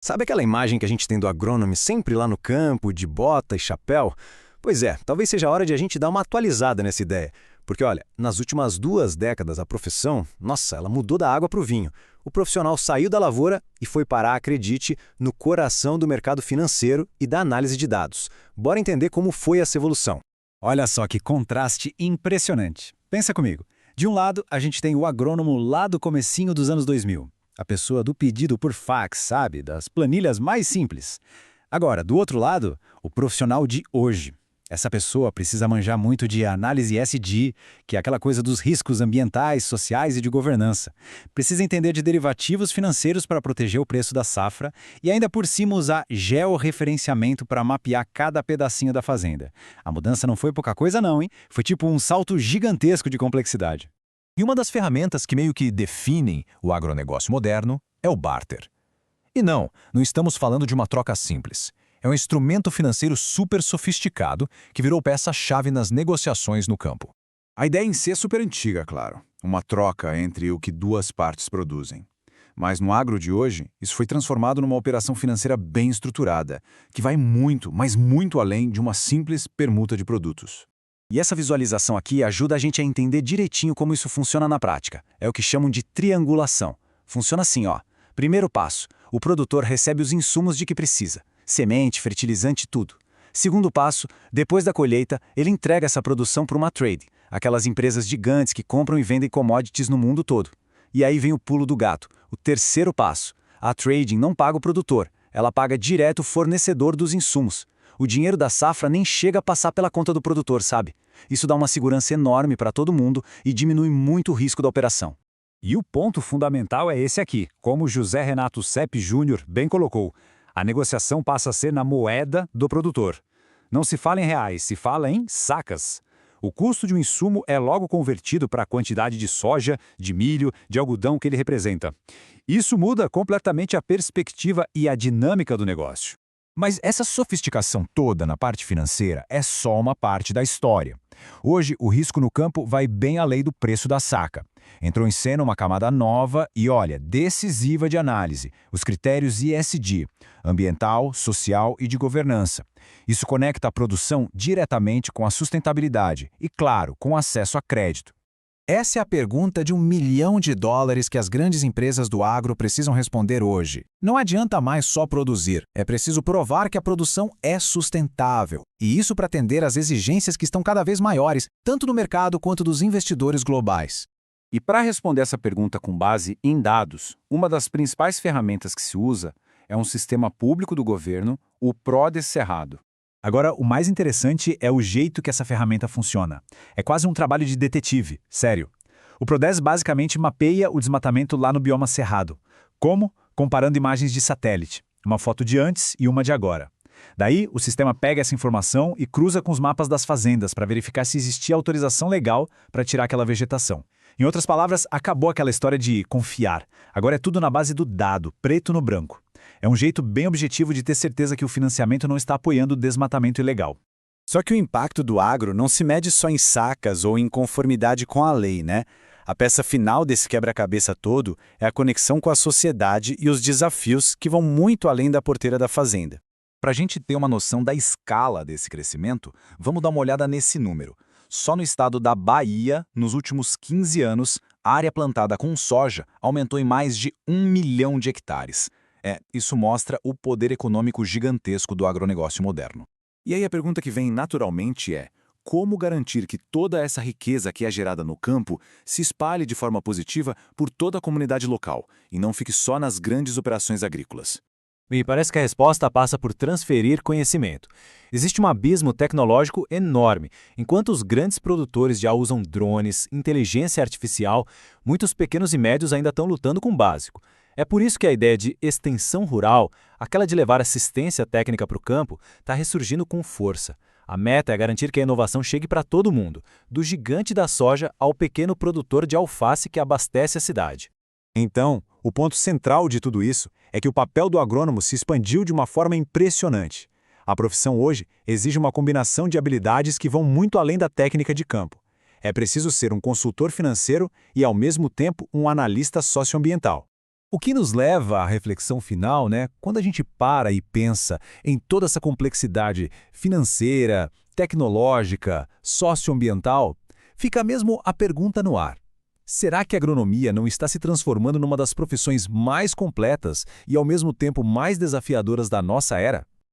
Sabe aquela imagem que a gente tem do agrônomo sempre lá no campo, de bota e chapéu? Pois é, talvez seja a hora de a gente dar uma atualizada nessa ideia. Porque, olha, nas últimas 2 décadas a profissão, nossa, ela mudou da água para o vinho. O profissional saiu da lavoura e foi parar, acredite, no coração do mercado financeiro e da análise de dados. Bora entender como foi essa evolução. Olha só que contraste impressionante. Pensa comigo. De um lado, a gente tem o agrônomo lá do comecinho dos anos 2000. A pessoa do pedido por fax, sabe? Das planilhas mais simples. Agora, do outro lado, o profissional de hoje. Essa pessoa precisa manjar muito de análise ESG, que é aquela coisa dos riscos ambientais, sociais e de governança. Precisa entender de derivativos financeiros para proteger o preço da safra e ainda por cima usar georreferenciamento para mapear cada pedacinho da fazenda. A mudança não foi pouca coisa não, hein? Foi tipo um salto gigantesco de complexidade. E uma das ferramentas que meio que definem o agronegócio moderno é o barter. E não estamos falando de uma troca simples. É um instrumento financeiro super sofisticado que virou peça-chave nas negociações no campo. A ideia em si é super antiga, claro. Uma troca entre o que duas partes produzem. Mas no agro de hoje, isso foi transformado numa operação financeira bem estruturada, que vai muito, mas muito além de uma simples permuta de produtos. E essa visualização aqui ajuda a gente a entender direitinho como isso funciona na prática. É o que chamam de triangulação. Funciona assim, ó. Primeiro passo, o produtor recebe os insumos de que precisa. Semente, fertilizante, tudo. Segundo passo, depois da colheita, ele entrega essa produção para uma trade, aquelas empresas gigantes que compram e vendem commodities no mundo todo. E aí vem o pulo do gato, o terceiro passo. A trading não paga o produtor, ela paga direto o fornecedor dos insumos. O dinheiro da safra nem chega a passar pela conta do produtor, sabe? Isso dá uma segurança enorme para todo mundo e diminui muito o risco da operação. E o ponto fundamental é esse aqui, como José Renato Sepp Júnior bem colocou. A negociação passa a ser na moeda do produtor. Não se fala em reais, se fala em sacas. O custo de um insumo é logo convertido para a quantidade de soja, de milho, de algodão que ele representa. Isso muda completamente a perspectiva e a dinâmica do negócio. Mas essa sofisticação toda na parte financeira é só uma parte da história. Hoje, o risco no campo vai bem além do preço da saca. Entrou em cena uma camada nova e, olha, decisiva de análise, os critérios ESG, ambiental, social e de governança. Isso conecta a produção diretamente com a sustentabilidade e, claro, com acesso a crédito. Essa é a pergunta de $1 milhão que as grandes empresas do agro precisam responder hoje. Não adianta mais só produzir, é preciso provar que a produção é sustentável. E isso para atender às exigências que estão cada vez maiores, tanto do mercado quanto dos investidores globais. E para responder essa pergunta com base em dados, uma das principais ferramentas que se usa é um sistema público do governo, o PRODES Cerrado. Agora, o mais interessante é o jeito que essa ferramenta funciona. É quase um trabalho de detetive, sério. O PRODES basicamente mapeia o desmatamento lá no bioma cerrado. Como? Comparando imagens de satélite. Uma foto de antes e uma de agora. Daí, o sistema pega essa informação e cruza com os mapas das fazendas para verificar se existia autorização legal para tirar aquela vegetação. Em outras palavras, acabou aquela história de confiar. Agora é tudo na base do dado, preto no branco. É um jeito bem objetivo de ter certeza que o financiamento não está apoiando o desmatamento ilegal. Só que o impacto do agro não se mede só em sacas ou em conformidade com a lei, né? A peça final desse quebra-cabeça todo é a conexão com a sociedade e os desafios que vão muito além da porteira da fazenda. Para a gente ter uma noção da escala desse crescimento, vamos dar uma olhada nesse número. Só no estado da Bahia, nos últimos 15 anos, a área plantada com soja aumentou em mais de 1 milhão de hectares. Isso mostra o poder econômico gigantesco do agronegócio moderno. E aí a pergunta que vem naturalmente é: como garantir que toda essa riqueza que é gerada no campo se espalhe de forma positiva por toda a comunidade local e não fique só nas grandes operações agrícolas? E parece que a resposta passa por transferir conhecimento. Existe um abismo tecnológico enorme. Enquanto os grandes produtores já usam drones, inteligência artificial, muitos pequenos e médios ainda estão lutando com o básico. É por isso que a ideia de extensão rural, aquela de levar assistência técnica para o campo, está ressurgindo com força. A meta é garantir que a inovação chegue para todo mundo, do gigante da soja ao pequeno produtor de alface que abastece a cidade. Então, o ponto central de tudo isso é que o papel do agrônomo se expandiu de uma forma impressionante. A profissão hoje exige uma combinação de habilidades que vão muito além da técnica de campo. É preciso ser um consultor financeiro e, ao mesmo tempo, um analista socioambiental. O que nos leva à reflexão final, né? Quando a gente para e pensa em toda essa complexidade financeira, tecnológica, socioambiental, fica mesmo a pergunta no ar. Será que a agronomia não está se transformando numa das profissões mais completas e ao mesmo tempo mais desafiadoras da nossa era?